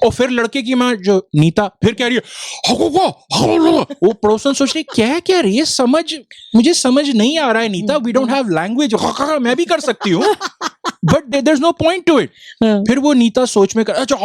और फिर लड़के की माँ जो नीता फिर कह रही है वो पड़ोसन सोच रही क्या कह रही है, मुझे समझ नहीं आ रहा है Neeta, we don't have language, मैं भी कर सकती हूँ but there is no point to it. फिर वो नीता सोच में कर अच्छा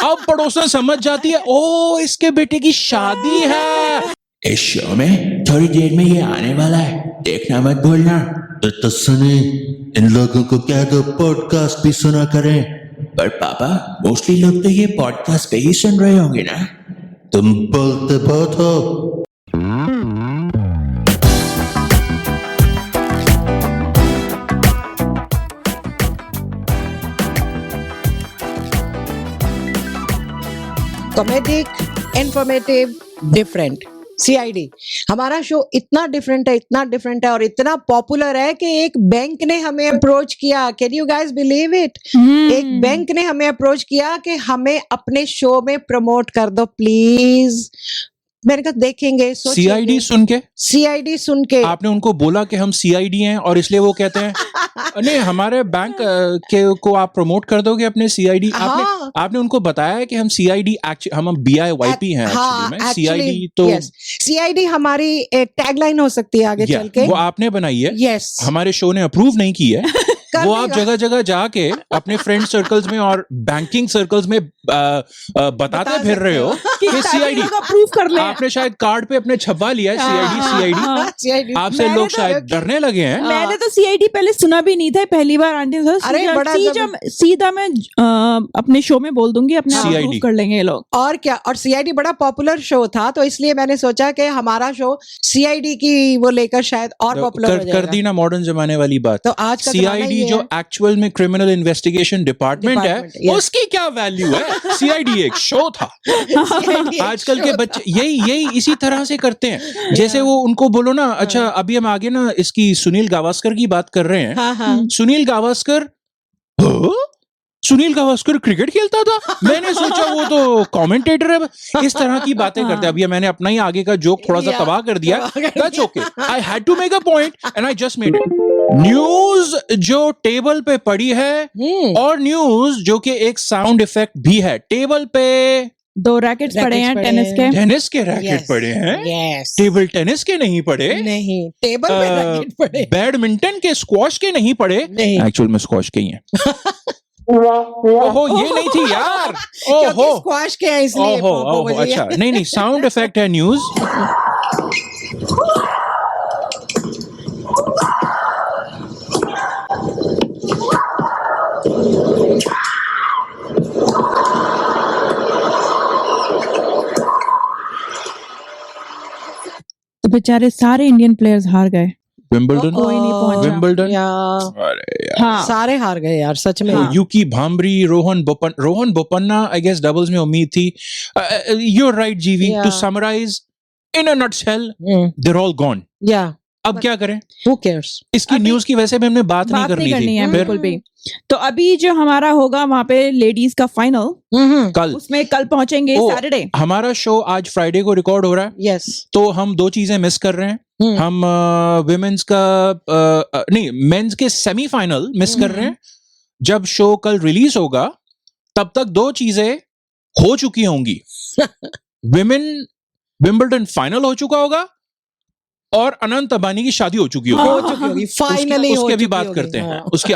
अब पड़ोसन समझ जाती है, ओ इसके बेटे की शादी है। इस शो में थोड़ी देर में ये आने वाला है, देखना मत भूलना। तो सुने, इन लोगों को कह दो पॉडकास्ट भी सुना करें। पर पापा मोस्टली लोग तो ये पॉडकास्ट पे ही सुन रहे होंगे ना। तुम बोलते बहुत हो। Comedic, informative, different. सीआईडी हमारा शो इतना डिफरेंट है और इतना पॉपुलर है कि एक बैंक ने हमें अप्रोच किया। Can you guys believe it? एक बैंक ने हमें अप्रोच किया कि हमें अपने शो में प्रमोट कर दो प्लीज। मैंने कहा देखेंगे, सीआईडी सुन के आपने उनको बोला कि हम सीआईडी हैं और इसलिए वो कहते हैं नहीं हमारे बैंक को आप प्रमोट कर दोगे अपने सीआईडी। आपने उनको बताया है कि हम सीआईडी हम BIYP हैं एक्चुअली में। सीआईडी तो सीआईडी हमारी टैगलाइन हो सकती है आगे चल के, वो आपने बनाई है। यस, हमारे शो ने अप्रूव नहीं की है वो आप जगह जगह जाके अपने फ्रेंड सर्कल्स में और बैंकिंग सर्कल्स में बताते फिर रहे हो कि सीआईडी अप्रूव कर ले। आपने शायद कार्ड पे अपने छपवा लिया है सीआईडी। आपसे लोग शायद डरने लगे हैं। मैंने तो सीआईडी पहले सुना भी नहीं था, पहली बार आंटी सीधा मैं अपने शो में बोल दूंगी, अपने अप्रूव कर लेंगे लोग। और क्या, और सीआईडी बड़ा पॉपुलर शो था तो इसलिए मैंने सोचा कि हमारा शो सीआईडी की वो लेकर शायद और पॉपुलर हो जाएगा। कर दी ना मॉडर्न जमाने वाली बात। तो आज का सीआईडी जो एक्चुअल में क्रिमिनल इन्वेस्टिगेशन डिपार्टमेंट है उसकी क्या वैल्यू है। सीआईडी एक शो था। आजकल के बच्चे यही इसी तरह से करते हैं। जैसे वो उनको बोलो ना, अच्छा अभी हम आगे ना इसकी सुनील गावस्कर की बात कर रहे हैं। सुनील गावस्कर क्रिकेट खेलता था, मैंने सोचा वो तो कमेंटेटर है। इस तरह की बातें करते हैं। अभी मैंने अपना ही आगे का जोक थोड़ा सा तबाह कर दिया। That's okay, I had to make a point and I just made it. News जो टेबल पे पड़ी है और न्यूज जो कि एक साउंड इफेक्ट भी है। टेबल पे 2 रैकेट्स पड़े हैं टेनिस के रैकेट पड़े हैं। टेबल टेनिस के नहीं पड़े, नहीं टेबल पे रैकेट पड़े। बैडमिंटन के, स्क्वॉश के नहीं पड़े, एक्चुअल में स्क्वॉश के ही हैं। ओहो ये नहीं थी यार, ओहो स्क्वॉश के हैं इसलिए। ओहो अच्छा, नहीं साउंड इफेक्ट है न्यूज। तो बेचारे सारे इंडियन प्लेयर्स हार गए। विंबलडन कोई नहीं पहुंचा। हाँ, सारे हार गए यार सच में। Yuki Bhambri, Rohan Bopanna I guess doubles में उम्मीद थी। You are right GV, to summarise in a nutshell they are all gone. अब क्या करें, Who cares? इसकी न्यूज की वैसे भी हमने बात नहीं करनी थी बिल्कुल भी। तो अभी जो हमारा होगा वहाँ पे लेडीज का फाइनल कल, उसमें कल पहुंचेंगे सैटरडे। हमारा शो आज फ्राइडे को रिकॉर्ड हो रहा है। यस, तो हम 2 चीजें मिस कर रहे हैं। हम विमेंस का नहीं मेंस के सेमीफाइनल मिस कर रहे हैं। जब शो कल रिलीज होगा तब तक 2 चीजें हो चुकी होंगी। विंबलडन फाइनल हो चुका होगा और अनंत अंबानी की शादी हो चुकी होगी। फाइनली उसके भी बात करते हैं। उसके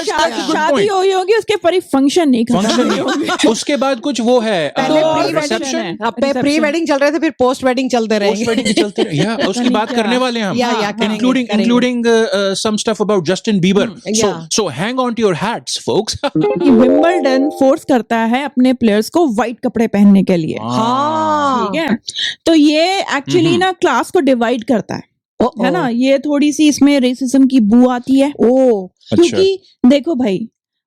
शादी हुई होगी, उसके पर फंक्शन नहीं खत्म। उसके बाद कुछ वो है रिसेप्शन, प्री वेडिंग चल रहे थे, फिर पोस्ट वेडिंग चलते रहेंगे। उसकी बात करने वाले हैं हम, including some stuff about Justin Bieber. So hang on to your hats folks. Wimbledon force करता है अपने प्लेयर्स को व्हाइट कपड़े पहनने के लिए। ठीक है, तो ये एक्चुअली ना क्लास को डिवाइड करता है ना। ये थोड़ी सी इसमें रेसिज्म की बू आती है। क्योंकि देखो भाई,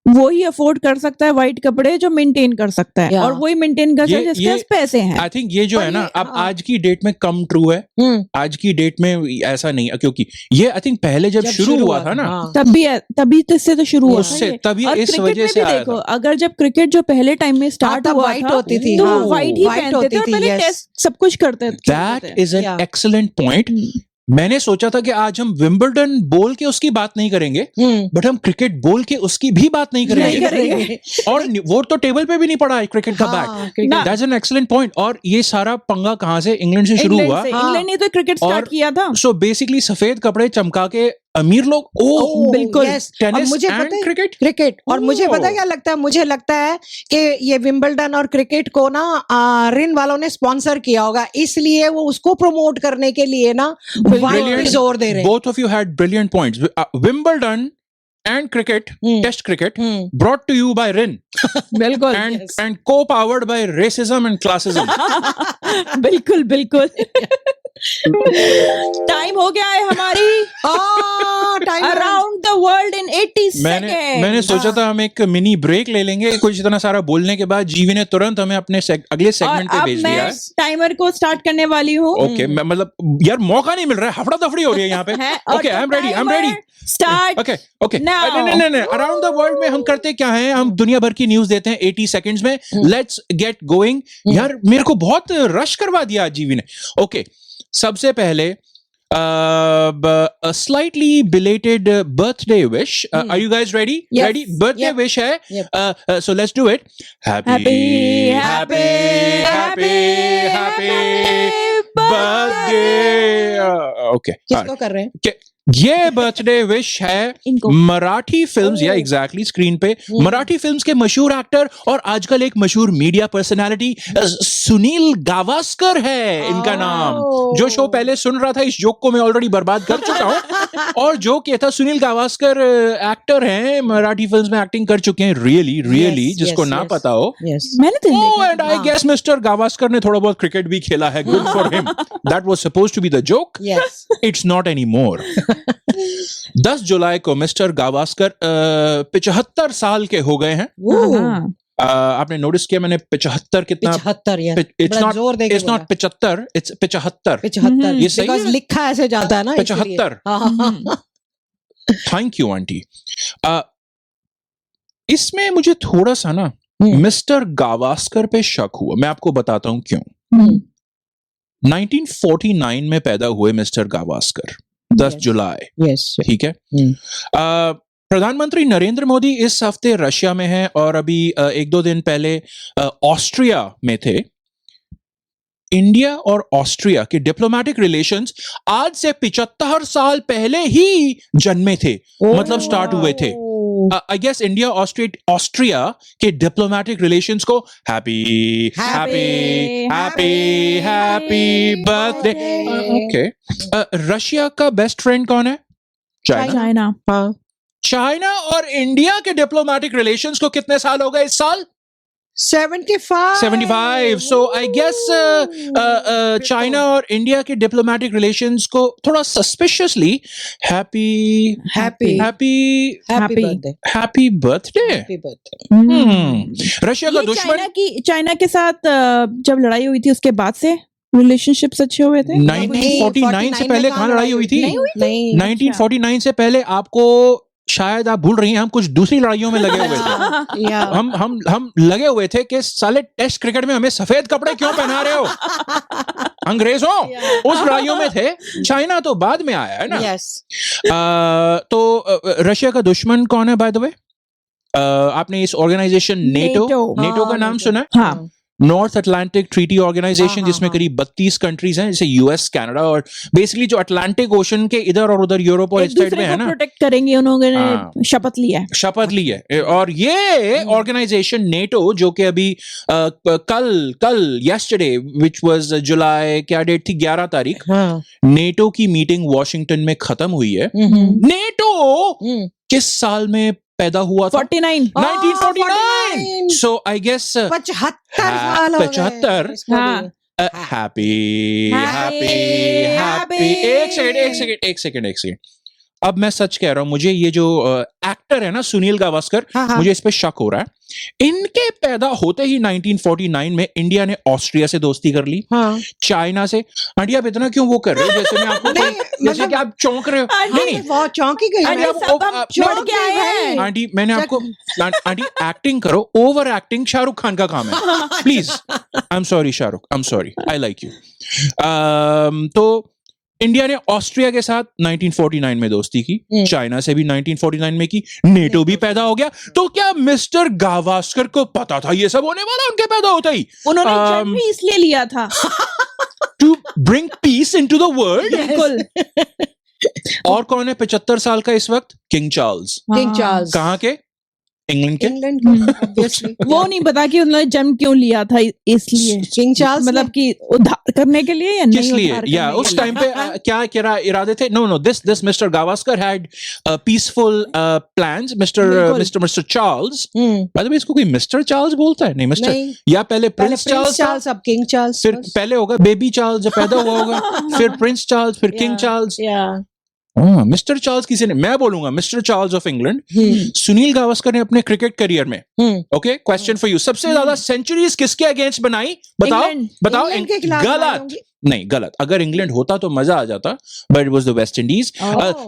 वो ही अफोर्ड कर सकता है व्हाइट कपड़े जो मेंटेन कर सकता है, Yeah. और वही मेंटेन करता है ये- जिसके पास पैसे हैं। आई थिंक ये जो पर है ना ये- अब हाँ। आज की डेट में कम ट्रू है, हम्म, आज की डेट में ऐसा नहीं है, क्योंकि ये आई थिंक पहले जब शुरू हुआ था ना हाँ। तभी तो इससे तो शुरू हुआ था उससे ये। तभी और इस क्रिकेट वजह में से भी आया देखो, था। अगर जब क्रिकेट जो पहले टाइम में स्टार्ट तब हुआ white था होती थी, तो हाँ, व्हाइट ही white पहनते होती थे और थी, पहले yes. टेस्ट सब कुछ करते that is an Yeah. Excellent point. मैंने सोचा था कि आज हम विंबलडन बोल के उसकी बात नहीं करेंगे, हम्म, बट हम क्रिकेट बोल के उसकी भी बात नहीं नहीं करेंगे। करेंगे। और वो तो टेबल पे भी नहीं पड़ा है क्रिकेट का बैट। हाँ, cricket- that's an excellent point. और ये सारा पंगा कहां से? इंग्लैंड से शुरू हुआ। हाँ। इंग्लैंड ने तो क्रिकेट स्टार्ट और- किया था। सो बेसिकली सफेद कपड़े चमका के अमीर लोग Oh, बिल्कुल। yes. और टेनिस मुझे एंड पता है क्रिकेट। क्रिकेट, और मुझे Oh. पता है क्या लगता है, मुझे लगता है कि ये विंबलडन और क्रिकेट को ना रिन वालों ने स्पॉन्सर किया होगा, इसलिए वो उसको प्रमोट करने के लिए ना white पे जोर दे रहे हैं। Both of you had brilliant points. Wimbledon and cricket, Hmm. Test cricket, hmm, brought to you by RIN बिल्कुल and co-powered by racism and classism. बिल्कुल बिल्कुल। टाइम हो गया है हमारी। Time around the world in 80 मैंने सेकेंड। सोचा था हम एक मिनी ब्रेक ले लेंगे। कुछ इतना सारा बोलने के बाद जीवी ने तुरंत हमें अपने अगले और सेगमेंट पे अब भेज मैं दिया है। टाइमर को स्टार्ट करने वाली हूँ। ओके, मतलब यार मौका नहीं मिल रहा है, हफड़ा दफड़ी हो रही है यहाँ पे। Okay, I am ready. Start. Okay okay, Now. नहीं, अराउंड द वर्ल्ड में हम करते क्या है? हम दुनिया भर की न्यूज देते हैं 80 सेकंड्स में। Let's get going. यार मेरे को बहुत रश करवा दिया आज जीवी ने। ओके, सबसे पहले a slightly belated birthday wish. Are you guys ready? Yes. Ready? Birthday Yep. wish hai. Yep. So let's do it. Happy birthday. Okay. किसको कर रहे हैं? ये बर्थडे विश है इनको। मराठी फिल्म्स, या एग्जैक्टली स्क्रीन पे मराठी फिल्म्स के मशहूर एक्टर और आजकल एक मशहूर मीडिया पर्सनालिटी सुनील गावस्कर है इनका नाम। जो शो पहले सुन रहा था, इस जोक को मैं ऑलरेडी बर्बाद कर चुका हूं। और जोक ये था, सुनील गावस्कर एक्टर हैं, मराठी फिल्म्स में एक्टिंग कर चुके हैं। रियली Yes, जिसको yes, ना yes. पता हो। Yes. मैंने तो नहीं Oh, देखा। and I guess Mr. Gavaskar ने थोड़ा बहुत क्रिकेट भी खेला है। Good for him. That was supposed to be the joke. Yes. It's not anymore. 10 जुलाई को मिस्टर गावस्कर 75 साल के हो गए हैं। हाँ। आपने नोटिस किया मैंने 75 कितना? 75 यार, It's बड़ा not. जोर दे के It's not 75. It's 75. 75। ये सही Because है? लिखा ऐसे जाता है ना, इसलिए। 75। हाँ। Thank you aunty. इसमें मुझे थोड़ा सा ना मिस्टर गावस्कर पे शक हुआ। मैं आपको बताता हूं क्यों। 1949 में पैदा हुए मिस्टर गावस्कर, 10 Yes. जुलाई, Yes. ठीक है। प्रधानमंत्री नरेंद्र मोदी इस हफ्ते रशिया में हैं और अभी 1-2 दिन पहले ऑस्ट्रिया में थे। इंडिया और ऑस्ट्रिया के डिप्लोमेटिक रिलेशंस आज से 75 साल पहले ही जन्मे थे, मतलब स्टार्ट हुए थे। आई गेस इंडिया ऑस्ट्रिया के डिप्लोमेटिक रिलेशंस को हैप्पी बर्थडे। ओके, रशिया का बेस्ट फ्रेंड कौन है? चाइना। चाइना। हाँ। चाइना और इंडिया के डिप्लोमेटिक रिलेशंस को कितने साल हो गए इस साल? 75। 75. So I guess चाइना और इंडिया के डिप्लोमेटिक रिलेशंस को थोड़ा suspiciously happy Happy Happy. birthday. Happy birthday. Happy birthday. Russia का ये दुश्मन चाइना के साथ जब लड़ाई हुई थी उसके बाद से रिलेशनशिप्स अच्छे हुए थे। 1949 से पहले कहाँ लड़ाई हुई थी? नहीं। 1949 से पहले आपको शायद आप भूल रही हैं, हम कुछ दूसरी लड़ाइयों में लगे हुए थे। या हम लगे हुए थे कि साले टेस्ट क्रिकेट में हमें सफेद कपड़े क्यों पहना रहे हो अंग्रेजों। उस लड़ाइयों में थे। चाइना तो बाद में आया है ना। यस। तो रशिया का दुश्मन कौन है बाय द वे? आपने इस ऑर्गेनाइजेशन नेटो का नाम सुना है? हाँ। नॉर्थ अटलांटिक ट्रीटी ऑर्गेनाइजेशन, हाँ, जिसमें हाँ। करीब 32 कंट्रीज हैं, जैसे यूएस, कनाडा और बेसिकली जो अटलांटिक ओशन के इधर और उधर यूरोप और एक इस साइड में दूसरे है को ना, प्रोटेक्ट करेंगे, उन्होंने हाँ। शपथ लिया है। शपथ ली है। और ये ऑर्गेनाइजेशन नेटो, जो कि अभी कल यस्टरडे विच वाज जुलाई, क्या डेट थी? 11 तारीख, हाँ। नेटो की मीटिंग वॉशिंगटन में खत्म हुई है। नेटो किस साल में पैदा हुआ था? 49। 1949. So I guess 75 साल हो गए 75. इसको भी। हाँ। हैप्पी। एक सेकंड। अब मैं सच कह रहा हूं, मुझे ये जो एक्टर है ना सुनील गावस्कर, हाँ, हाँ. मुझे इस पे शक हो रहा है। इनके पैदा होते ही 1949 में इंडिया ने ऑस्ट्रिया से दोस्ती कर ली, हाँ. चाइना से। आंटी आप इतना क्यों वो कर रहे हो जैसे मैं आपको नहीं, जैसे मतलब- कि आप चौंक रहे हो? आंटी, नहीं नहीं बहुत चौंकी गई अरे मैं। सब हम छोड़ के आए हैं। आंटी, मैंने आपको आंटी एक्टिंग करो, ओवर एक्टिंग शाहरुख खान का काम है, please. I am sorry Shahrukh, I am sorry, I like you. तो इंडिया ने ऑस्ट्रिया के साथ 1949 में दोस्ती की, चाइना से भी 1949 में की, नेटो भी पैदा हो गया। तो क्या मिस्टर गावस्कर को पता था ये सब होने वाला उनके पैदा होते ही? उन्होंने जन्म ही इसलिए लिया था। To bring peace into the world. बिल्कुल। और कौन है 75 साल का इस वक्त? King Charles. किंग चार्ल्स कहाँ के? इंग्लैंड के। इंग्लैंड का obviously. वो नहीं पता कि उन्होंने जन्म क्यों लिया था, इसलिए किंग चार्ल्स मतलब कि उद्धार करने के लिए या किस नहीं लिए? उद्धार या करने उस के टाइम पे क्या इरादे थे? No this mister Gavaskar had peaceful plans. Mister Charles, by the way इसको कोई मिस्टर चार्ल्स बोलता है? नहीं, मिस्टर। नहीं, या पहले पहले प्रिंस प्रिंस चार्ल्स था, चार्ल्स, अब किंग चार्ल्स। फिर पहले होगा बेबी चार्ल्स जब पैदा हुआ होगा, फिर प्रिंस चार्ल्स, फिर किंग चार्ल्स। या मिस्टर चार्ल्स किसी ने, मैं बोलूंगा mister Charles of England. Sunil Gavaskar ने अपने क्रिकेट करियर में, ओके, क्वेश्चन फॉर यू, सबसे ज्यादा सेंचुरीज किसके अगेंस्ट बनाई? बताओ इंग्लैंड। बताओ। इंग्लैंड के खिलाफ बनाई गलत, होंगी। नहीं गलत। अगर इंग्लैंड होता तो मजा आ जाता, but it was the West Indies.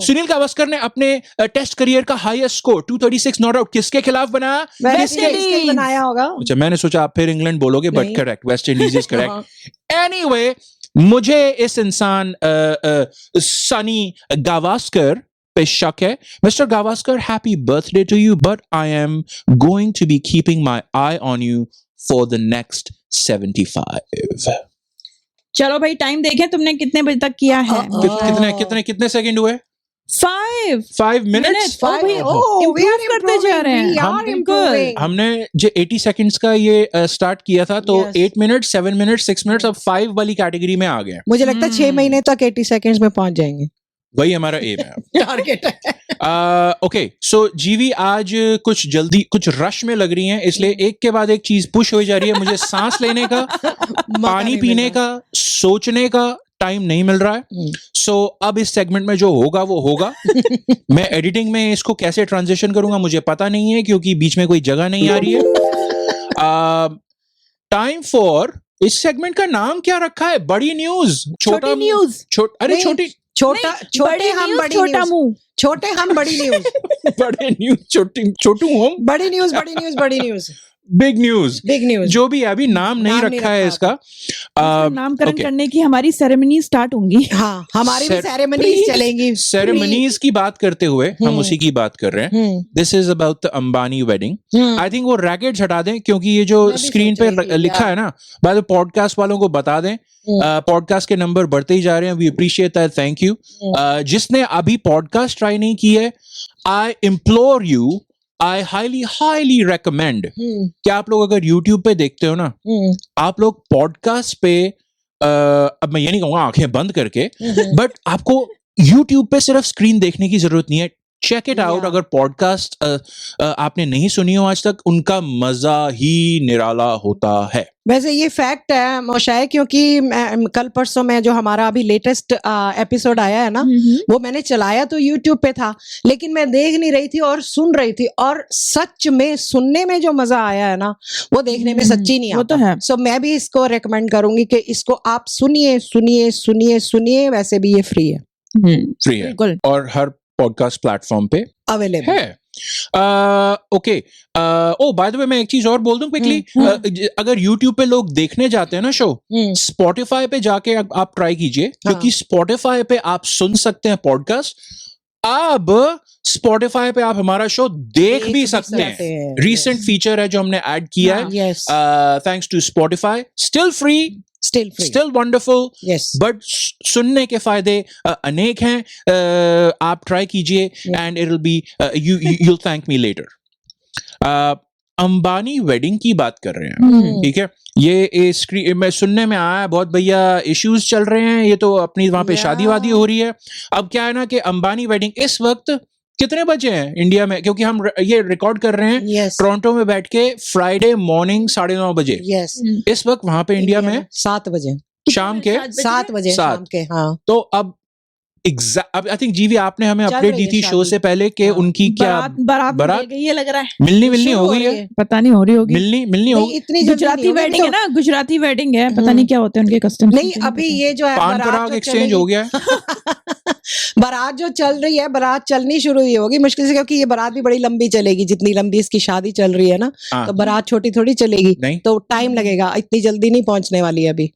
Sunil Gavaskar ने अपने टेस्ट करियर का हाईएस्ट स्कोर 236 नॉट आउट किसके खिलाफ बनाया? वेस्ट इंडीज के बनाया होगा। अच्छा, मैंने सोचा आप फिर इंग्लैंड बोलोगे, बट नहीं। Correct, West Indies is correct. Anyway, मुझे इस इंसान सनी गावस्कर पे शक है। Mister Gavaskar, happy birthday to you, but I am going to be keeping my eye on you for the next 75। चलो भाई, टाइम देखें तुमने कितने बजे तक किया है। कितने सेकंड हुए? 5 मिनट्स। Five- भाई, oh, we are improve करते जा improving, रहे हैं। we हम are बिल्कुल। improving. हमने जो 80 सेकंड्स का ये स्टार्ट किया था, तो Yes. 8 मिनट, 7 मिनट, 6 मिनट्स, अब 5 वाली कैटेगरी में आ गए। मुझे लगता है 6 महीने तक 80 सेकंड्स में पहुंच जाएंगे। वही हमारा एम है। टारगेट है। ओके, सो जीवी आज कुछ जल्दी, कुछ रश में लग रही हैं, इसलिए एक के बाद एक चीज पुश हो जा रही है। मुझे सांस लेने का, पानी पीने का, सोचने का टाइम नहीं मिल रहा है। सो अब इस सेगमेंट में जो होगा वो होगा। मैं एडिटिंग में इसको कैसे ट्रांजिशन करूंगा मुझे पता नहीं है, क्योंकि बीच में कोई जगह नहीं आ रही है। टाइम फॉर, इस सेगमेंट का नाम क्या रखा है? बड़ी न्यूज, छोटा न्यूज। अरे नहीं। छोटी, छोटे हम बड़ी छोटा न्यूज, मुंह। छोटे हम बड़ी न्यूज, बड़े न्यूज, छोटू हम, बड़ी न्यूज, बड़ी न्यूज, बड़ी news, big news, big news. जो भी है, अभी नाम नहीं नाम नहीं रखा है रखा इसका। नामकरण okay. करने की हमारी सेरेमनी स्टार्ट होंगी। हाँ, हमारी भी Cer- सेरेमनीज चलेंगी। सेरेमनीज की बात करते हुए हम उसी की बात कर रहे हैं। This is about the Ambani wedding. I think वो रैकेट्स हटा दें, क्योंकि ये जो मैं भी स्क्रीन सोच रही पे थी, लिखा है ना, बाद में पॉडकास्ट वालों को बता दें। पॉडकास्ट के नंबर बढ़ते ही जा रहे हैं, we appreciate that, thank you. जिसने अभी पॉडकास्ट ट्राई नहीं की है, I implore you, I highly recommend कि आप लोग अगर YouTube पे देखते हो ना, आप लोग पॉडकास्ट पे, अब मैं ये नहीं कहूंगा आंखें बंद करके, बट आपको YouTube पे सिर्फ स्क्रीन देखने की जरूरत नहीं है। Check it out. अगर पॉडकास्ट आपने नहीं सुनी हो आज तक, उनका मजा ही निराला होता है। वैसे ये फैक्ट है मोशाय, क्योंकि कल परसों में जो हमारा अभी लेटेस्ट एपिसोड आया है ना, वो मैंने चलाया तो YouTube पे था, लेकिन मैं देख नहीं रही थी और सुन रही थी, और सच में सुनने में जो मजा आया है ना, वो देखने में सच्ची नहीं वो तो आता। है। सो मैं भी इसको रेकमेंड करूंगी कि इसको आप सुनिए सुनिए सुनिए सुनिए। वैसे भी ये फ्री है, फ्री है बिल्कुल। और हर पॉडकास्ट प्लेटफॉर्म पे अवेलेबल है। Okay, oh by the way मैं एक चीज और बोल दूं क्विकली। अगर YouTube पे लोग देखने जाते हैं ना शो, Spotify पे जाके आप ट्राई कीजिए, क्योंकि Spotify पे आप सुन सकते हैं पॉडकास्ट। अब Spotify पे आप हमारा शो देख भी सकते हैं। रीसेंट फीचर है जो हमने ऐड किया है, yes, thanks to Spotify। Still free, still free, still wonderful, yes. But सुनने के फायदे अनेक हैं। आप ट्राई कीजिए and it will be, you'll thank me later। Ambani wedding की बात कर रहे हैं, ठीक है? ये स्क्रीन में सुनने में आया बहुत, भैया इश्यूज चल रहे हैं, ये तो अपनी वहां पे शादी वादी हो रही है। अब क्या है ना कि अंबानी वेडिंग इस वक्त कितने बजे हैं इंडिया में, क्योंकि हम ये रिकॉर्ड कर रहे हैं यस, टोरंटो में बैठ के, फ्राइडे मॉर्निंग 9:30 बजे। यस। इस वक्त वहां पे इंडिया में 7 बजे, शाम के 7 बजे सात। शाम के। हाँ, तो अब अब आई थिंक जीवी आपने हमें चल अपडेट रही दी है थी शो शादी। से पहले कि हाँ। उनकी क्या बारात बारात? ले गई है लग रहा है। मिलनी शुरू हो गई है? पता नहीं हो रही होगी। मिलनी हो नहीं, इतनी जल्दी गुजराती नहीं होगी, वेडिंग है तो- ना, गुजराती वेडिंग है, पता नहीं क्या होते हैं उनके कस्टम्स। नहीं अभी ये जो है पान बारात पराग जो एक्सचेंज हो गया है? बारात जो चल रही है, बारात चलनी शुरू ही होगी मुश्किल से, क्योंकि ये बारात भी बड़ी लंबी चलेगी, जितनी लंबी इसकी शादी चल रही है ना, हाँ। तो बारात छोटी थोड़ी चलेगी, नहीं। तो टाइम लगेगा, इतनी जल्दी नहीं पहुंचने वाली है अभी।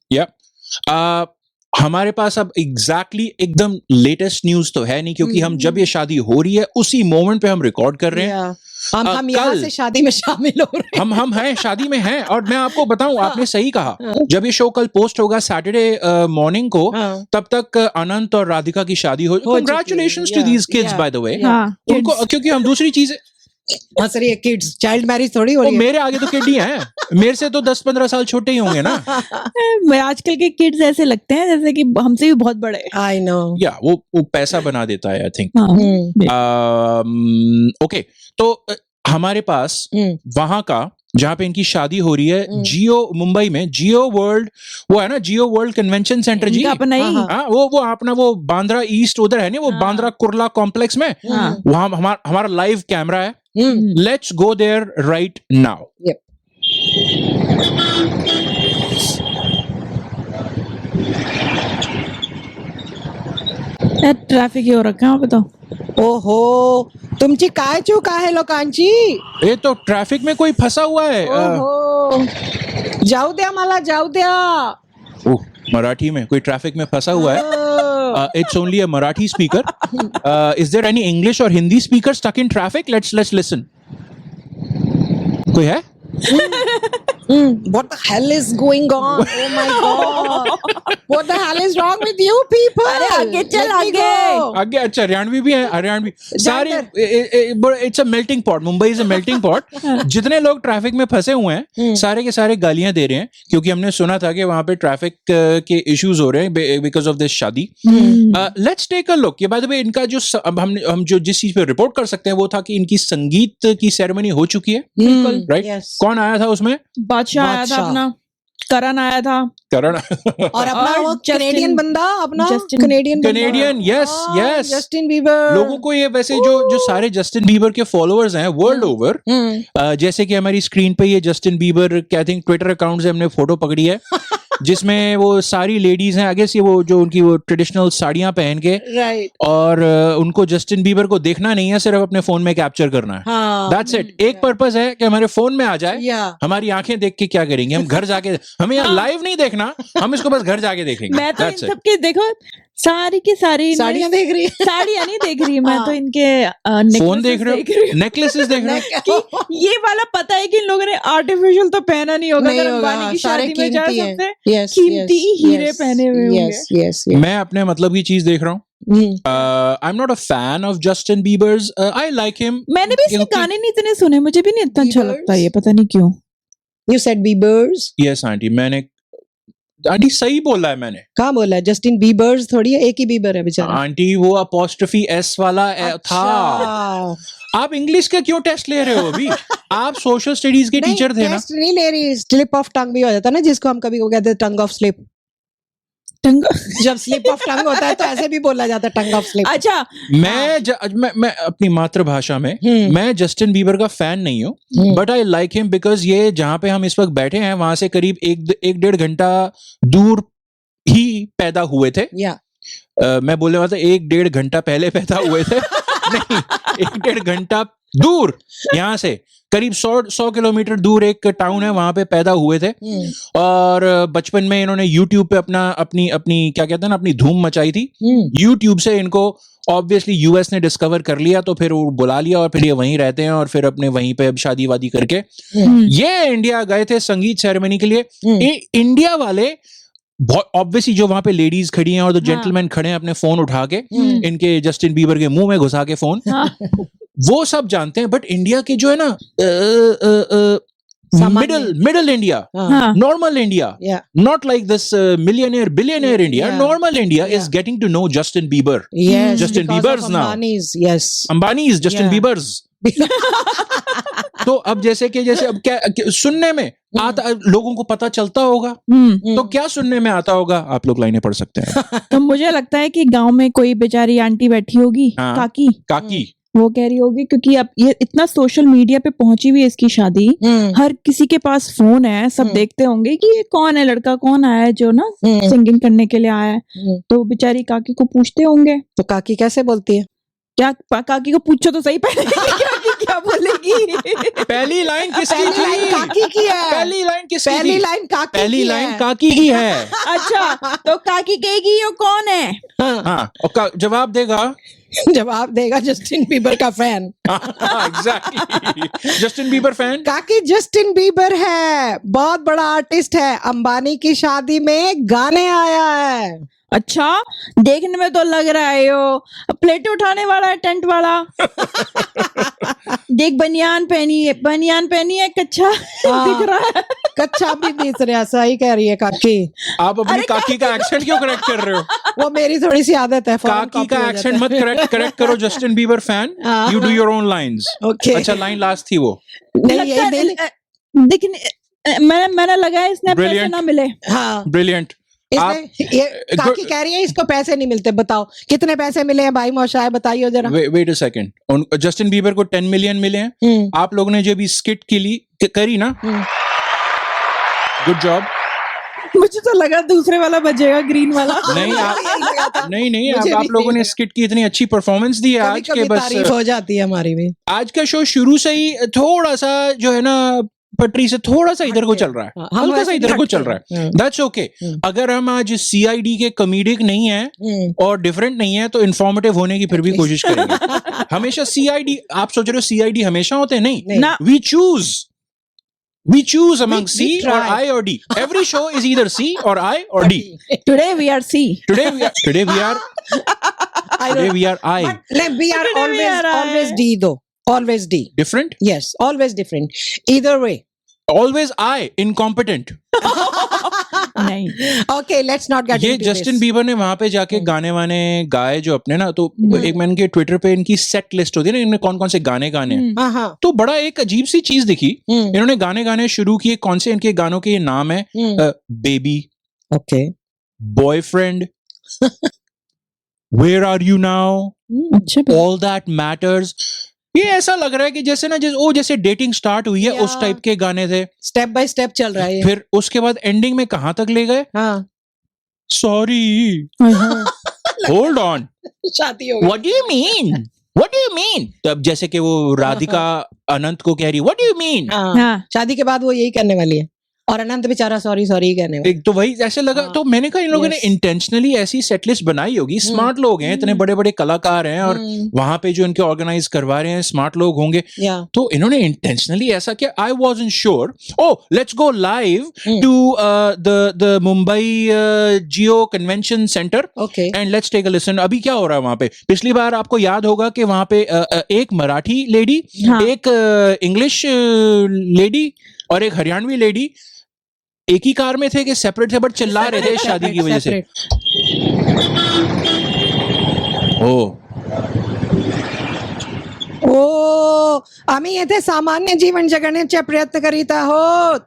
हमारे पास अब एकदम लेटेस्ट न्यूज तो है नहीं, क्योंकि हम जब ये शादी हो रही है उसी मोमेंट पे हम रिकॉर्ड कर रहे हैं। हम यहाँ कल- से शादी में शामिल हो रहे हैं। हम हैं शादी में हैं, और मैं आपको बताऊं, आपने सही कहा, जब ये शो कल पोस्ट होगा सैटरडे मॉर्निंग को, हाँ। तब तक अनंत और राधिका की शादी हो चुकी है। Congratulations to Yeah, these kids yeah, by the way. हाँ, उनको, kids। क्योंकि हम दूसरी चीज, हाँ सर, ये किड्स चाइल्ड मैरिज थोड़ी हो वो रही है। मेरे आगे तो किड ही हैं, मेरे से तो 10-15 साल छोटे ही होंगे ना। मैं आजकल के किड्स ऐसे लगते हैं जैसे कि हमसे भी बहुत बड़े हैं। I know. या वो पैसा बना देता है आई थिंक। हाँ। ओके, तो हमारे पास वहां का जहां पे इनकी शादी हो रही है, जियो मुंबई में, जियो वर्ल्ड, वो है ना जियो वर्ल्ड कन्वेंशन सेंटर जी, इनका अपना ही। हाँ, हाँ, वो अपना वो बांद्रा ईस्ट उधर है नहीं, वो हाँ। बांद्रा कुर्ला कॉम्प्लेक्स में, हाँ। वहां हमारा लाइव कैमरा है। Let's go there right now. Yep. Traffic ही हो रखा है वहाँ पे तो। ओहो, तुमची काय चूक आहे लोकांची? ये तो ट्रैफिक में कोई फंसा हुआ है। ओहो, जाऊ द्या मला, जाऊ द्या। ओह, मराठी में कोई ट्रैफिक में फंसा हुआ है। It's only a Marathi speaker. Is there any English or Hindi speaker stuck in traffic? Let's listen. कोई है? What the hell is going on? Oh my god! What the hell is wrong with you people? अरे आगे चल, Let me आगे। go. आगे अच्छा हरियाणवी भी है, हरियाणवी सारे। It's a melting pot, Mumbai is a melting pot. जितने लोग ट्रैफिक में फंसे हुए हैं सारे के सारे गालियां दे रहे हैं, क्योंकि हमने सुना था कि वहां पे ट्रैफिक के इश्यूज हो रहे हैं बिकॉज ऑफ दिस शादी। Let's take a look. ये बाय द वे इनका जो अब हम जो जिस चीज पे रिपोर्ट कर सकते हैं वो था कि इनकी संगीत की सेरेमनी हो चुकी है, राइट? Yes. कौन आया था उसमें? बादशाह आया था बादशाह। अपना, करण आया था, करण। और अपना और वो Justin- कनेडियन बंदा, अपना Justin- Canadian Canadian, yes, yes. Justin Bieber. लोगों को ये वैसे जो सारे जस्टिन बीबर के फॉलोअर्स हैं वर्ल्ड ओवर, जैसे कि हमारी स्क्रीन पे ये जस्टिन बीबर क्या थिंक ट्विटर अकाउंट से हमने फोटो पकड़ी है जिसमें वो सारी लेडीज हैं, आई गेस ये वो जो उनकी वो ट्रेडिशनल साड़ियां पहन के, राइट। और उनको जस्टिन बीबर को देखना नहीं है, सिर्फ अपने फोन में कैप्चर करना है। हाँ, दैट्स इट। एक पर्पस है कि हमारे फोन में आ जाए, या हमारी आंखें देख के क्या करेंगे, हम घर जाके, हमें यहाँ लाइव नहीं देखना, हम इसको बस घर जाके देखेंगे। मैं तो इन That's it. सबके देखो सारी की सारी साड़ियां देख रही है। साड़ियां नहीं देख रही, मैं तो इनके फोन देख रहे हो, हूँ नेकलेसेस देख रहे हो। कि ये वाला पता है कि इन लोगों ने आर्टिफिशियल तो पहना नहीं होगा, नहीं अगर होगा, अंबानी की सारे शादी में जा कीमती हैं। सकते हैं, Yes, कीमती yes, हीरे yes, पहने हुए होंगे। yes, yes, yes. मैं अपने मतलब की चीज देख रहा हूँ। I am not a fan of Justin Bieber's. I like him. मैंने भी इसके गाने नहीं इतने सुने, मुझे भी नहीं इतना अच्छा Biebers? लगता ये, पता नहीं क्यों। You said Biebers? Yes aunty, मैंने आंटी सही बोला है मैंने। कहाँ बोला? जस्टिन बीबर्स थोड़ी है, एक ही बीबर है बेचारा। आंटी वो अपोस्ट्रोफी एस वाला था। अच्छा। आप इंग्लिश का क्यों टेस्ट ले रहे हो अभी? आप सोशल स्टडीज के नहीं, टीचर थे ना। टेस्ट नहीं ले रही, स्लिप ऑफ टंग भी हो जाता है ना, जिसको हम कभी कहते हैं टंग ऑफ स्लिप। टंग जब स्लिप ऑफ टंग होता है तो ऐसे भी बोला जाता है, टंग ऑफ स्लिप। अच्छा, मैं अपनी मातृभाषा में मैं जस्टिन बीबर का फैन नहीं हूँ, but I like him because ये जहां पे हम इस वक्त बैठे हैं वहां से करीब एक डेढ़ घंटा दूर ही पैदा हुए थे। या मैं बोलने वाला था 1-1.5 घंटा पहले पैदा हुए थे। नहीं, 1-1.5 घंटा दूर, यहाँ से करीब 100 किलोमीटर दूर एक टाउन है, वहां पे पैदा हुए थे। और बचपन में इन्होंने यूट्यूब पे अपनी क्या कहते हैं ना, अपनी धूम मचाई थी। यूट्यूब से इनको ऑब्वियसली यूएस ने डिस्कवर कर लिया, तो फिर वो बुला लिया और फिर ये वहीं रहते हैं, और फिर अपने वहीं पे अब शादी वादी करके ये इंडिया गए थे संगीत सेरेमनी के लिए। इंडिया वाले ऑब्वियसली जो वहां पे लेडीज खड़ी हैं और जो जेंटलमैन खड़े हैं अपने फोन उठा के इनके जस्टिन बीबर के मुंह में घुसा के फोन, वो सब जानते हैं। बट इंडिया के जो है ना middle India, normal India, not like this millionaire billionaire India, normal India is getting to know Justin Bieber, yes, Justin because Bieber's of now. Ambani's, yes. Ambani's, Justin Yeah. Bieber's. तो अब जैसे अब क्या सुनने में आता, लोगों को पता चलता होगा, तो क्या सुनने में आता होगा, आप लोग लाइनें पढ़ सकते हैं। तो मुझे लगता है कि गांव में कोई बेचारी आंटी बैठी होगी, हाँ। काकी, वो कह रही होगी, क्योंकि अब ये इतना सोशल मीडिया पे पहुंची हुई है इसकी शादी, हर किसी के पास फोन है, सब देखते होंगे कि ये कौन है, लड़का कौन आया है जो ना सिंगिंग करने के लिए आया है। तो बेचारी काकी को पूछते होंगे, तो काकी कैसे बोलती है? क्या काकी को पूछो तो सही पहले काकी क्या बोलेगी? पहली लाइन किसकी पहली लाइन थी? काकी की है। पहली लाइन किसकी पहली थी? लाइन काकी पहली की लाइन है। काकी की है। अच्छा, तो काकी कहेगी ये कौन है? हाँ, और जवाब देगा जवाब देगा जस्टिन बीबर का fan. Exactly, Justin Bieber fan. काकी जस्टिन बीबर है, बहुत बड़ा आर्टिस्ट है, अंबानी की शादी में गाने आया है। अच्छा, देखने में तो लग रहा है यो प्लेटें उठाने वाला है, टेंट वाला। देख बनियान पहनी है, कच्चा दिख रहा है। कच्चा भी बीच रहा, सही कह रही है काकी। आप अपनी काकी का एक्सेंट क्यों करेक्ट कर रहे हो? वो मेरी थोड़ी सी आदत है, फौरन काकी copy का हो एक्सेंट जाता मत करेक्ट करो, जस्टिन बीबर फैन। हाँ। You do your own lines. Okay. अच्छा, लाइन लास्ट थी वो। है। नहीं, लगता यही है, देखने मैंने लगा है इसने पैसे Brilliant. ना मिले। हाँ, ब्रिलियंट। ये काकी कह रही है इसको पैसे नहीं मिलते, बताओ कितने पैसे मिले हैं भाई मौशाए, बताइए जरा। Wait a second, Justin Bieber को 10 मिलियन मिले हैं। आप लोगों ने जो भी स्किट करी ना, गुड जॉब। मुझे तो लगा दूसरे वाला बजेगा, ग्रीन वाला। नहीं नहीं, मुझे आप भी लोगों ने लगा। स्किट की इतनी अच्छी परफॉर्मेंस दी है कभी आज के, कभी बस तारीफ हो जाती है हमारी भी। आज का शो शुरू से ही थोड़ा सा जो है ना, पटरी से थोड़ा सा इधर को चल रहा है, हाँ, हम हल्का सा वैसे इधर भी को हटके चल रहा हैं। है। That's okay. अगर हम आज सीआईडी के कॉमेडिक नहीं है और डिफरेंट नहीं है, तो इन्फॉर्मेटिव होने की फिर भी कोशिश करेंगे। हमेशा सीआईडी, आप सोच रहे हो सीआईडी हमेशा होते हैं? नहीं, ना। we choose among We C or try. I or D. Every show is either C or I or D. Today we are C. Today we are I. But no, we are Today we are always I. D though, always D. Different? Yes, always different. Either way. Always I, incompetent. नहीं, Okay, let's not get ये into Justin this. Bieber ने वहां पे जाके गाने वाने गाए जो अपने ना, तो एक मैंने के ट्विटर पे इनकी सेट लिस्ट होती है ना, इनमें कौन कौन से गाने गाने हैं। हाँ हाँ। तो बड़ा एक अजीब सी चीज दिखी, इन्होंने गाने गाने शुरू किए। कौन से इनके गानों के ये नाम है? Baby, Okay. Boyfriend, where are you now, अच्छा, ऑल दैट मैटर्स। ये ऐसा लग रहा है कि जैसे ना, जैसे डेटिंग स्टार्ट हुई है उस Yeah. टाइप के गाने थे। Step by step चल रहा है ये। फिर उसके बाद एंडिंग में कहां तक ले गए? हाँ। सॉरी, होल्ड ऑन, शादी हो गई। What do you mean, what do you mean? तो अब जैसे कि वो राधिका अनंत को कह रही, व्हाट डू यू मीन? हाँ। हाँ। शादी के बाद वो यही करने वाली है, और अनंत बेचारा सॉरी सॉरी कहने वाला। तो वही ऐसे लगा। हाँ। तो मैंने कहा इन लोगों ने Yes. इंटेंशनली ऐसी सेटलिस्ट बनाई होगी। स्मार्ट लोग हैं, इतने बड़े बड़े कलाकार हैं, और वहां पे जो इनके ऑर्गेनाइज करवा रहे हैं स्मार्ट लोग होंगे। या तो इन्होंने इंटेंशनली ऐसा किया। I wasn't sure. Oh, let's go live to the Mumbai Jio convention centre okay. And let's take a listen. अभी क्या हो रहा है वहां पे? पिछली बार आपको याद होगा कि वहां पे एक मराठी लेडी, हाँ। एक इंग्लिश लेडी और एक हरियाणवी लेडी एक ही कार में थे कि सेपरेट सेपरेट चिल्ला रहे थे शादी की वजह से। ओ ओ आम्ही येथे सामान्य जीवन जगण्याचा प्रयत्न करीत आहोत.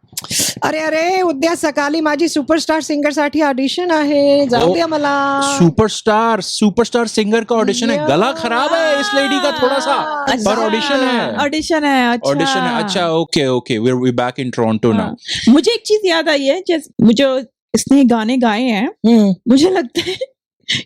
अरे उद्या सकाळी माझी सुपरस्टार सिंगर साठी ऑडिशन आहे, जाऊ द्या मला. सुपरस्टार सिंगर का ऑडिशन है। गला खराब है इस लेडी का थोड़ा सा, पर ऑडिशन है। ऑडिशन है। अच्छा, ऑडिशन है। अच्छा, okay, we back in Toronto now. मुझे एक चीज याद आई है, जैसे मुझे इसने गाने गाए हैं, मुझे लगता है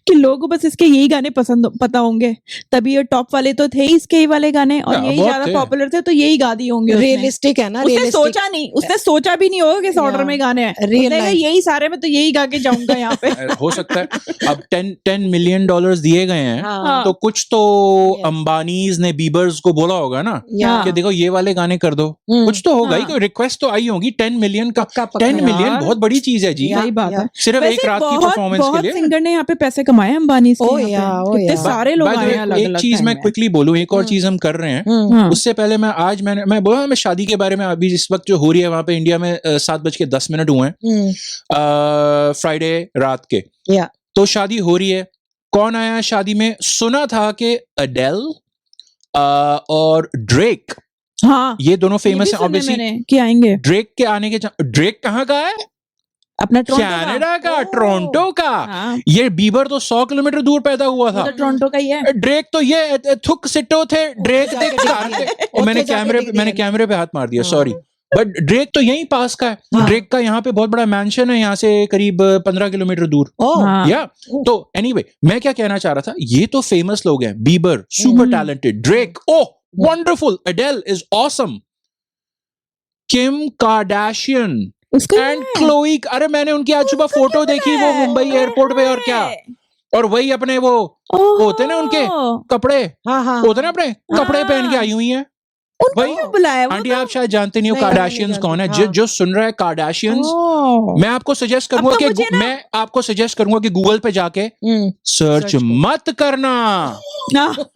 कि लोगों को बस इसके यही गाने पता होंगे, तभी ये टॉप वाले तो थे ही इसके ही वाले गाने, और यही बहुत ज्यादा थे। पॉपुलर थे, तो यही गा दिए होंगे उसने। रियलिस्टिक है ना, उसने रियलिस्टिक. सोचा नहीं, उसने सोचा भी नहीं होगा कि इस ऑर्डर में गाने हैं। Real उसने कहा, life. यही सारे में तो यही गा के जाऊंगा यहाँ पे। हो सकता है। अब $10 मिलियन दिए गए हैं, हाँ. तो कुछ तो Yes. अंबानीज ने बीबर्स को बोला होगा ना या. कि देखो ये वाले गाने कर दो। कुछ तो होगा ही, रिक्वेस्ट तो आई होगी। 10 मिलियन का, पक्का, पक्का. 10 मिलियन यार। बहुत बड़ी चीज है जी। या. सही बात है। सिर्फ एक वैसे रात की बहुत परफॉर्मेंस के बहुत लिए। सिंगर ने यहाँ पे पैसे कमाए हैं अंबानी से। ओ यहाँ या, पे। ओ कितने या। सारे लोग By the आए way, हैं अलग एक अलग चीज टाइम मैं में। क्विकली बोलूं, एक और चीज हम कर रहे हैं। हाँ। उससे पहले मैं बोला मैं शादी के बारे में, अभी इस वक्त जो हो रही है वहां पे इंडिया में 7:10 हुए हैं फ्राइडे रात के। या. तो शादी हो रही है। कौन आया शादी में? सुना था कि अडेल और ड्रेक, हाँ, ये दोनों ये भी फेमस है सुने ऑब्वियसली। मैंने कि आएंगे ड्रेक के आने के ड्रेक कहाँ का है? अपना टोरंटो कनाडा का, ओह। टोरंटो का। हाँ, ये बीबर तो 100 किलोमीटर दूर पैदा हुआ वो था। तो टोरंटो का ही है। ड्रेक तो ये थुक सिट्टो थे, ड्रेक जाके देख दिख कार दिया। थे। और मैंने उत्ते जाके कैमरे दिख मैंने दिया। कैमरे पे हाथ मार दिया, हाँ। सॉरी। बट ड्रेक तो यहीं पास का है। हाँ। ड्रेक का यहाँ पे बहुत बड़ा मैंशन है, यहाँ से करीब 15 किलोमीटर दूर। ओह, हाँ, या तो एनीवे मैं क्या कहना चाह रहा था, ये तो फेमस लोग हैं, Bieber super talented, Drake oh wonderful, एडेल is awesome, Kim Kardashian उसका एंड क्लोई। अरे मैंने उनकी आज सुबह फोटो देखी, वो मुंबई एयरपोर्ट पे, और क्या, और वही अपने वो होते हैं ना उनके कपड़े, हाँ हाँ होते हैं ना अपने कपड़े पहन के आई हुई हैं वही। उनको बुलाया आंटी आप शायद जानते नहीं हो नहीं, कार्दाशियंस नहीं कौन है। जानती, जो सुन रहा है कार्दाशियंस, मैं आपको सजेस्ट करूंगा अब तो कि मुझे ना- मैं आपको सजेस्ट करूंगा कि गूगल पे जाके हम्म, सर्च Search करो। मत करना, हाँ,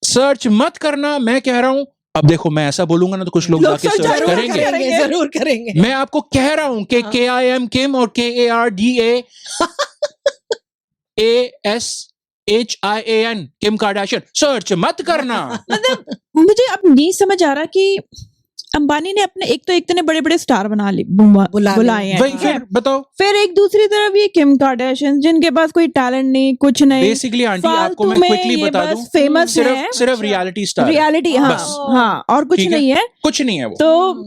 सर्च मत करना, मैं कह रहा हूं। अब देखो मैं ऐसा बोलूंगा ना तो कुछ लोग लोग जाके search सर्च जरूर करेंगे। करेंगे। जरूर करेंगे। मैं आपको कह रहा हूं कि KIM किम और KARDASHIAN किम कार्दाशियन सर्च मत करना। मतलब मुझे अब नहीं समझ आ रहा कि अंबानी ने अपने एक तो इतने बड़े बड़े स्टार बुला बुलाए हैं, भाई ठीक है? फिर बताओ, फिर एक दूसरी तरफ ये किम कार्दाशियन जिनके पास कोई टैलेंट नहीं, कुछ नहीं, बेसिकली आंटी आपको फालतू मैं में क्विकली ये बता बस दूं, फेमस है, सिर्फ रियलिटी स्टार, रियलिटी, हाँ बस। हाँ, और कुछ ठीक है? नहीं है। कुछ नहीं है वो, तो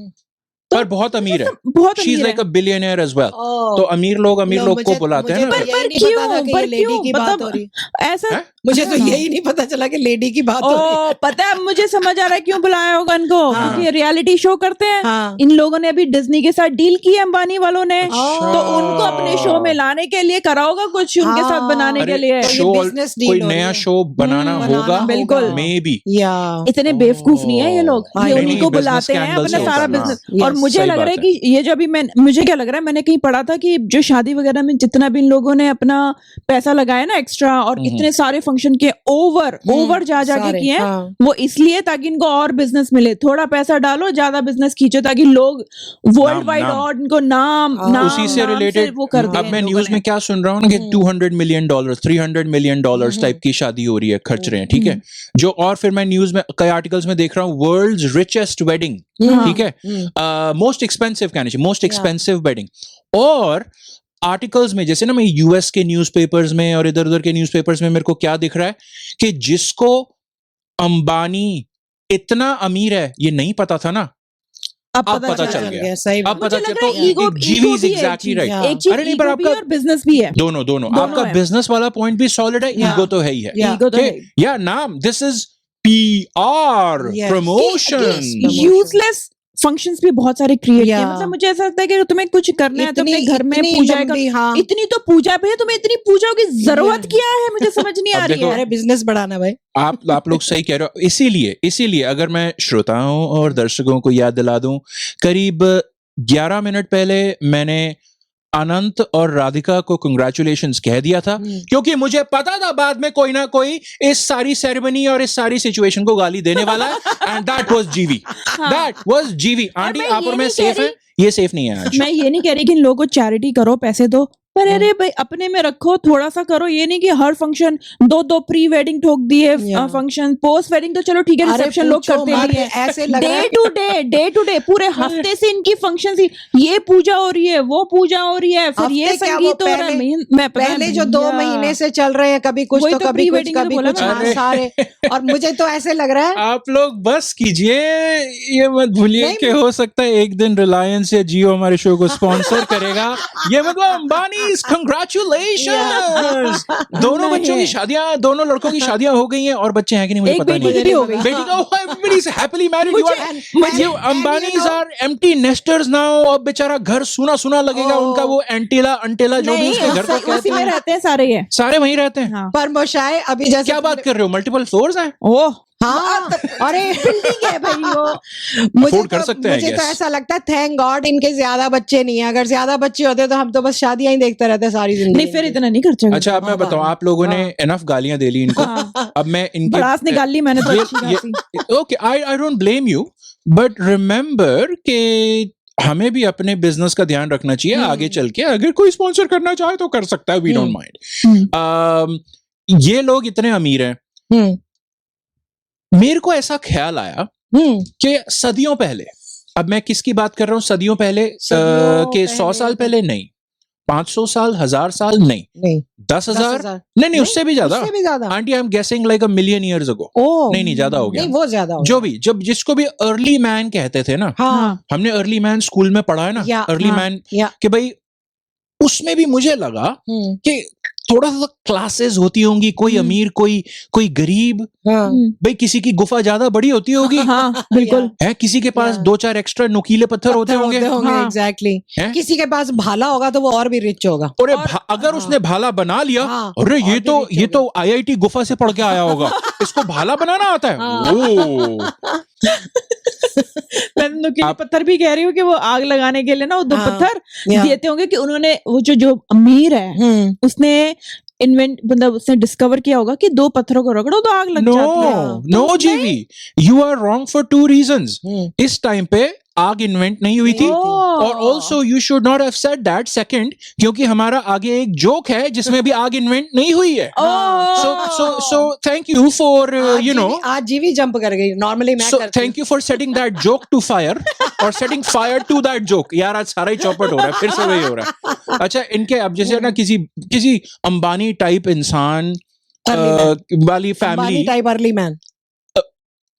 पर बहुत अमीर है। बहुत शी इज अमीर लाइक अ है। Billionaire as well. ओह, तो अमीर लोग को मुझे- बुलाते हैं मुझे ना। तो फिर। यही पर नहीं पता था क्यों? कि पर ये लेडी क्यों? की बात मतलब हो रही। ऐसा हैं? मुझे तो हाँ। यही नहीं पता चला कि लेडी की बात हो रही है। पता है, मुझे समझ आ रहा है क्यों बुलाया होगा इनको, हाँ। क्योंकि रियलिटी शो करते हैं। हाँ। इन लोगों ने अभी डिज्नी के साथ डील की है, अंबानी वालों ने, अच्छा। तो उनको अपने शो में लाने के लिए करा होगा कुछ उनके साथ बनाने अरे, के लिए। तो ये शो business deal कोई हो रही नया है। शो बनाना होगा, बिल्कुल। May be. या इतने बेवकूफ नहीं है ये लोग, हाँ, ये नहीं, उन्हीं नहीं, को business बुलाते के हैं angle अपना से सारा होता है, बिजनेस। और Yes, मुझे सही लग बात रहा है है। कि ये जो अभी मुझे क्या लग रहा है, मैंने कहीं पढ़ा था कि जो शादी वगैरह में जितना भी इन लोगों ने अपना पैसा लगाया ना एक्स्ट्रा, और इतने सारे फंक्शन के ओवर जा जाके सारे, किए हैं, हाँ। वो इसलिए ताकि इनको और बिजनेस मिले, थोड़ा पैसा डालो, ज्यादा बिजनेस खींचो, ताकि लोग वर्ल्ड वाइड नाम। और इनको नाम हाँ। नाम उसी से नाम रिलेटेड वो कर दिया अब इन मैं लोगों न्यूज ने। में क्या सुन रहा हूँ कि $200 मिलियन, $300 मिलियन टाइप की शादी हो रही है, खर्च रहे हैं, ठीक है जो। और फिर मैं न्यूज में कई आर्टिकल्स में देख रहा हूँ, वर्ल्ड्स रिचेस्ट वेडिंग, ठीक है, मोस्ट एक्सपेंसिव कहना चाहिए, मोस्ट एक्सपेंसिव वेडिंग। और आर्टिकल्स में जैसे ना, मैं यूएस के न्यूज़पेपर्स में और इधर उधर के न्यूज़पेपर्स में मेरे को क्या दिख रहा है कि जिसको अंबानी इतना अमीर है ये नहीं पता था ना, अब पता चल गया। सही अब पता मुझे चल लग रहा तो है ईगो जीवी इज भी है, एग्जैक्टली राइट। हाँ। एक चीज अरे नहीं, पर ईगो भी आपका और बिजनेस भी है। दोनों दोनों दोनों आपका है। बिजनेस वाला पॉइंट भी सॉलिड है, Yeah. ईगो तो है ही है। Yeah. ईगो तो है। या नाम, this is PR Yes. Promotion. Useless functions भी बहुत सारे क्रिएट किए, Yeah. मतलब मुझे ऐसा लगता है कि तुम्हें कुछ करना है तो अपने घर में इतनी पूजा लंबी, का, हाँ। इतनी तो पूजा पे है, तुम्हें इतनी पूजाओं की जरूरत क्या है, मुझे समझ नहीं आ अब रही देखो, है। अरे बिजनेस बढ़ाना भाई। आप लोग सही कह रहे हो। इसीलिए अगर मैं श्रोताओं और दर्शकों को याद दिला दूं, करीब 11 मिनट पहले मैंने अनंत और राधिका को कंग्रेचुलेशंस कह दिया था, क्योंकि मुझे पता था बाद में कोई ना कोई इस सारी सेरेमनी और इस सारी सिचुएशन को गाली देने वाला है, एंड दैट वाज जीवी, दैट वाज जीवी। आंटी मैं आप ये और मैं नहीं सेफ कह है, ये सेफ नहीं है आज। मैं ये नहीं कह रही कि इन लोगों को चैरिटी करो, पैसे दो, पर अरे भाई अपने में रखो, थोड़ा सा करो। ये नहीं कि हर फंक्शन दो प्री वेडिंग ठोक दिए, Yeah. फंक्शन पोस्ट वेडिंग तो चलो ठीक है, अरे रिसेप्शन लोग पूछो करते मत, ही हैं, ऐसे लग रहा है डे टू डे पूरे हफ्ते से इनकी फंक्शन ही, ये पूजा हो रही है, वो पूजा हो रही है, फिर ये हफ्ते क्या, वो संगीत हो रहा है। मैं पता है पहले जो 2 भैया। महीने से चल रहे हैं, कभी कुछ वही तो तो कभी कुछ pre-wedding तो कभी बोला कुछ, मैंने। हाँ, अरे। सारे। और मुझे तो ऐसे लग रहा है आप लोग बस कीजिए, ये मत भूलिए नहीं, कि हो सकता है एक दिन रिलायंस या जियो हमारे शो को स्पॉन्सर करेगा। ये मतलब अंबानी, कंग्रेचुलेशंस। दोनों नहीं। बच्चों की शादियां, दोनों लड़कों की शादियां हो गई हैं, और बच्चे हैं कि नहीं मुझे एक पता बेटी नहीं। की भी हो गई। बेटी का everybody is happily married. You मुझे- are Ambanis are empty nesters now। अब बेचारा घर सुना सुना लगेगा Oh. उनका, वो एंटीला जो भी नहीं, उसके घर को उसी कहते में हैं, रहते हैं सारे ये। सारे वहीं रहते हैं। हाँ। पर मोशाए अभी जैसे क्या बात कर रहे हो, मल्टीपल फ्लोर्स हैं? ओह, हाँ, अरे बिल्डिंग है भाई वो। Afford कर सकते हैं, I मुझे तो guess. ऐसा लगता है थैंक गॉड इनके ज्यादा बच्चे नहीं है। अगर ज्यादा बच्चे होते तो हम तो बस शादियां ही देखते रहते सारी जिंदगी। नहीं, फिर इतना नहीं खर्चा अच्छा अब मैं हाँ, बताऊं, हाँ। आप लोगों ने इनफ गालियां दे ली इनको। हाँ। अब मैं इनके बड़ास निकाल ली मैंने तो अच्छी खासी। Okay, I don't blame you, but remember कि हमें भी अपने बिजनेस का ध्यान रखना चाहिए। आगे चल के अगर कोई स्पॉन्सर करना चाहे तो कर सकता है, वी डोंट माइंड। ये लोग इतने अमीर हैं, हम्म, मेरे को ऐसा ख्याल आया कि सदियों पहले, अब मैं किसकी बात कर रहा हूँ, सदियों पहले के 100 साल पहले नहीं, 500 साल, 1000 साल नहीं, 10,000 नहीं, उससे भी ज्यादा aunty, I am guessing like a million years ago. नहीं ज्यादा हो गया, नहीं वो ज्यादा हो जो भी, जब जिसको भी अर्ली मैन कहते थे ना, हाँ हमने अर्ली मैन स्कूल में पढ़ा है ना, अर्ली मैन, कि भाई उसमें भी मुझे लगा कि थोड़ा सा क्लासेस होती होंगी, कोई अमीर कोई गरीब, भाई किसी की गुफा ज्यादा बड़ी होती होगी, हाँ बिल्कुल है, किसी के पास 2-4 एक्स्ट्रा नुकीले पत्थर होते होंगे, एग्जैक्टली। किसी के पास भाला होगा तो वो और भी रिच होगा। और अगर उसने भाला बना लिया, अरे ये तो IIT गुफा से पढ़ के आया होगा, इसको भाला बनाना आता है। ओ मैं नुकीले पत्थर भी कह रही हूँ कि वो आग लगाने के लिए ना वो 2 पत्थर देते होंगे कि उन्होंने, वो जो अमीर है उसने मतलब उसने डिस्कवर किया होगा कि 2 पत्थरों को रगड़ो तो आग लग जाती है। नो जीवी, you are wrong for 2 reasons. इस टाइम पे आग इन्वेंट नहीं हुई थी, और also you should not have said that second, क्योंकि हमारा आगे एक जोक है जिसमें भी आग इन्वेंट नहीं हुई है। So thank you for you know, आज जीवी जंप कर गई, नॉर्मली मैं करती हूं। Thank you for setting that joke to fire और setting fire to that joke. यार आज सारा ही चौपट हो रहा है, फिर से वही हो रहा है। अच्छा, इनके अब जैसे ना किसी अंबानी टाइप इंसान वाली family, type early man,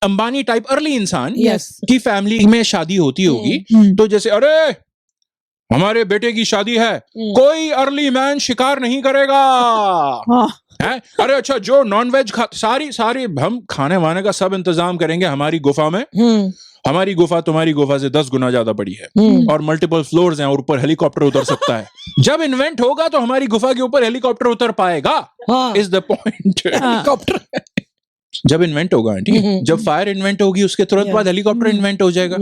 Ambani type early इंसान Yes. की फैमिली में शादी होती होगी, तो जैसे अरे हमारे बेटे की शादी है, कोई अर्ली मैन शिकार नहीं करेगा, है? अरे अच्छा, जो नॉनवेज सारी हम खाने वाने का सब इंतजाम करेंगे हमारी गुफा में। हमारी गुफा तुम्हारी गुफा से 10 गुना ज्यादा बड़ी है, और मल्टीपल फ्लोर्स हैं, और ऊपर हेलीकॉप्टर उतर सकता है। जब इन्वेंट होगा तो हमारी गुफा के ऊपर हेलीकॉप्टर उतर पाएगा, इज द पॉइंट। हेलीकॉप्टर जब इन्वेंट होगा, ठीक है, जब फायर इन्वेंट होगी उसके तुरंत बाद हेलीकॉप्टर इन्वेंट हो जाएगा।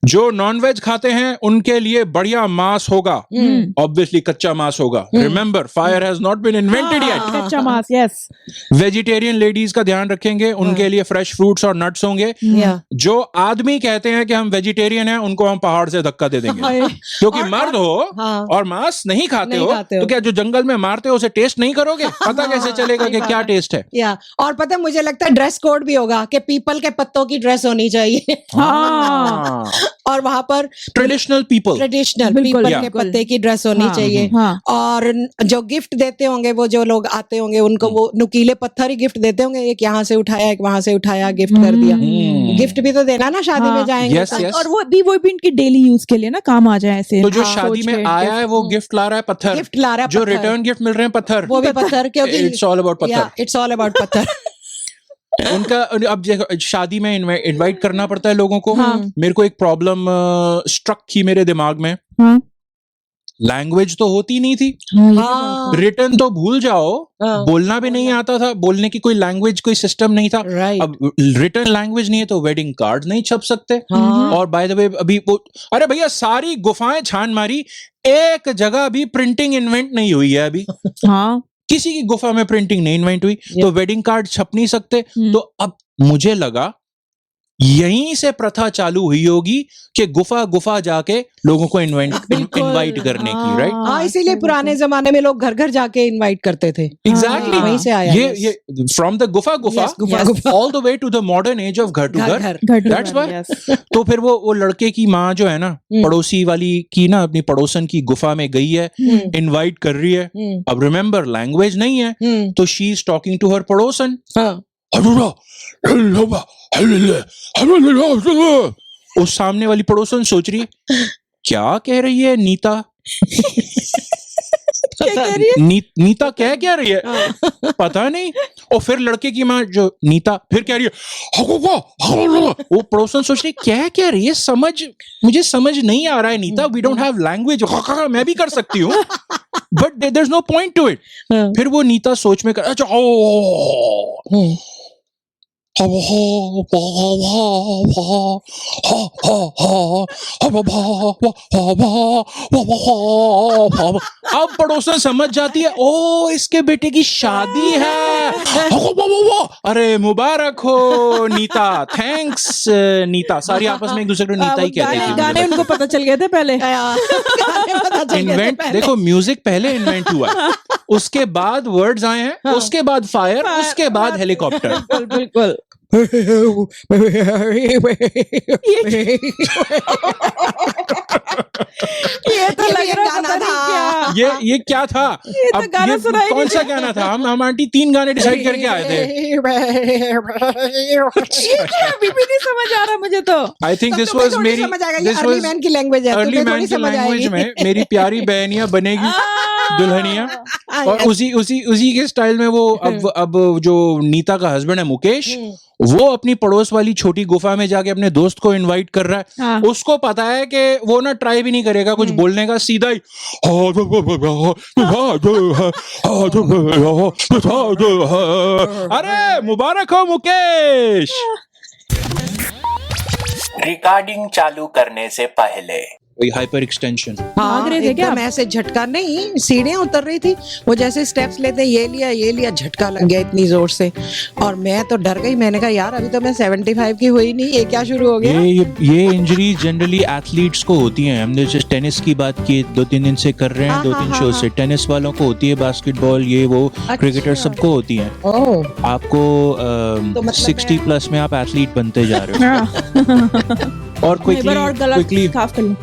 जो नॉनवेज खाते हैं उनके लिए बढ़िया मांस होगा, ऑब्वियसली कच्चा मांस होगा। Remember, fire has not been invented yet, कच्चा मांस। यस, वेजिटेरियन लेडीज का ध्यान रखेंगे, उनके लिए फ्रेश फ्रूट्स और नट्स होंगे। जो आदमी कहते हैं कि हम वेजिटेरियन हैं, उनको हम पहाड़ से धक्का दे देंगे, क्योंकि मर्द हो और मांस नहीं खाते हो, तो क्या जो जंगल में मारते हो उसे टेस्ट नहीं करोगे? पता कैसे चलेगा कि क्या टेस्ट है? और पता, मुझे लगता है ड्रेस कोड भी होगा कि पीपल के पत्तों की ड्रेस होनी चाहिए। और वहां पर ट्रेडिशनल पीपल के पत्ते की ड्रेस होनी चाहिए। और जो गिफ्ट देते होंगे, वो जो लोग आते होंगे उनको वो नुकीले पत्थर ही गिफ्ट देते होंगे, एक यहाँ से उठाया, एक वहां से उठाया, गिफ्ट कर दिया। गिफ्ट भी तो देना ना, शादी में जाएंगे। और वो भी इनकी डेली यूज के लिए ना काम आ जाए ऐसे। तो जो शादी में आया है वो गिफ्ट ला रहा है पत्थर, गिफ्ट ला रहा है, जो रिटर्न गिफ्ट मिल रहे हैं पत्थर, वो भी पत्थर, क्योंकि इट्स ऑल अबाउट पत्थर। इट्स ऑल अबाउट पत्थर। उनका अब शादी में इनवाइट करना पड़ता है लोगों को। मेरे को एक प्रॉब्लम स्ट्रक की मेरे दिमाग में, लैंग्वेज तो होती नहीं थी, रिटर्न तो भूल जाओ, बोलना भी नहीं आता था, बोलने की कोई लैंग्वेज, कोई सिस्टम नहीं था। अब रिटर्न लैंग्वेज नहीं है तो वेडिंग कार्ड नहीं छप सकते। और बाय द वे अभी वो, अरे भैया सारी गुफाएं छान मारी, एक जगह भी प्रिंटिंग इन्वेंट नहीं हुई है अभी। किसी की गुफा में प्रिंटिंग नहीं इन्वेंट हुई, तो वेडिंग कार्ड छप नहीं सकते। तो अब मुझे लगा यहीं से प्रथा चालू हुई होगी कि गुफा जाके लोगों को इनवाइट करने की, राइट? हाँ, इसीलिए पुराने जमाने में लोग घर घर जाके इनवाइट करते थे। एग्जैक्टली, वहीं से आया ये फ्रॉम द गुफा all the way to the modern age of घर टू घर, दैट्स व्हाई। तो फिर वो लड़के की माँ जो है ना, पड़ोसी वाली की ना, अपनी पड़ोसन की गुफा में गई है, इनवाइट कर रही है। अब रिमेंबर, लैंग्वेज नहीं है, तो she is talking to her पड़ोसन। उस सामने वाली पड़ोसन सोच रही है क्या कह रही है नीता, नीता क्या रही है, पता नहीं। और फिर लड़के की माँ जो नीता फिर कह रही है, वो पड़ोसन सोच रही क्या रही है, मुझे समझ नहीं आ रहा है Neeta, we don't have language. मैं भी कर सकती हूँ, but there is no point to it. फिर वो नीता सोच में कर, अच्छा अब पड़ोसन समझ जाती है, ओ इसके बेटे की शादी है, अरे मुबारक हो नीता, थैंक्स नीता। सारी आपस में एक दूसरे को नीता ही कहते हैं। गाने उनको पता चल गए थे पहले। इन्वेंट, देखो म्यूजिक पहले इन्वेंट हुआ, उसके बाद वर्ड्स आए हैं, उसके बाद फायर, उसके बाद हेलीकॉप्टर। बिल्कुल। ये तो लग रहा गाना पता नहीं था। क्या। ये क्या था? ये तो अब गाना ये सुनाई कौन नहीं सा गाना था? हम आंटी 3 गाने डिसाइड करके आए थे। ये क्या अभी भी नहीं समझ आ रहा मुझे तो। आई थिंक दिस तुम्हें वाज थोड़ी मेरी समझ आएगा, ये दिस अर्ली वाज मैन की लैंग्वेज है, अर्ली तुम्हें मैन थोड़ी की समझ लैंग्वेज आएगी। में मेरी प्यारी बहनियां बनेगी दुल्हनिया। और yes. उसी के स्टाइल में वो अब जो नीता का हस्बैंड है मुकेश, वो अपनी पड़ोस वाली छोटी गुफा में जाके अपने दोस्त को इनवाइट कर रहा है। हाँ। उसको पता है कि वो ना ट्राई भी नहीं करेगा कुछ बोलने का, सीधा ही अरे मुबारक हो मुकेश। रिकॉर्डिंग चालू करने से पहले वही हाइपर एक्सटेंशन। भाग रहे थे क्या एकदम आप? ऐसे झटका नहीं, सीढ़ियां उतर रही थी, वो जैसे स्टेप्स लेते हैं, ये लिया झटका लग गया इतनी जोर से, और मैं तो डर गई। मैंने कहा यार अभी तो मैं 75 की हुई नहीं, ये क्या शुरू हो गया। ये इंजरी जनरली एथलीट्स को होती हैं। हमने जस्ट टेनिस की बात की, 2-3 दिन से कर रहे हैं, हाँ, 2-3 हाँ, शो हाँ। से। टेनिस वालों को होती है, बास्केटबॉल ये वो क्रिकेटर सबको होती हैं। ओह आपको तो मतलब 60 प्लस में आप एथलीट बनते जा रहे हाँ। हो। और एक बार और गला क्विकली साफ कर लो।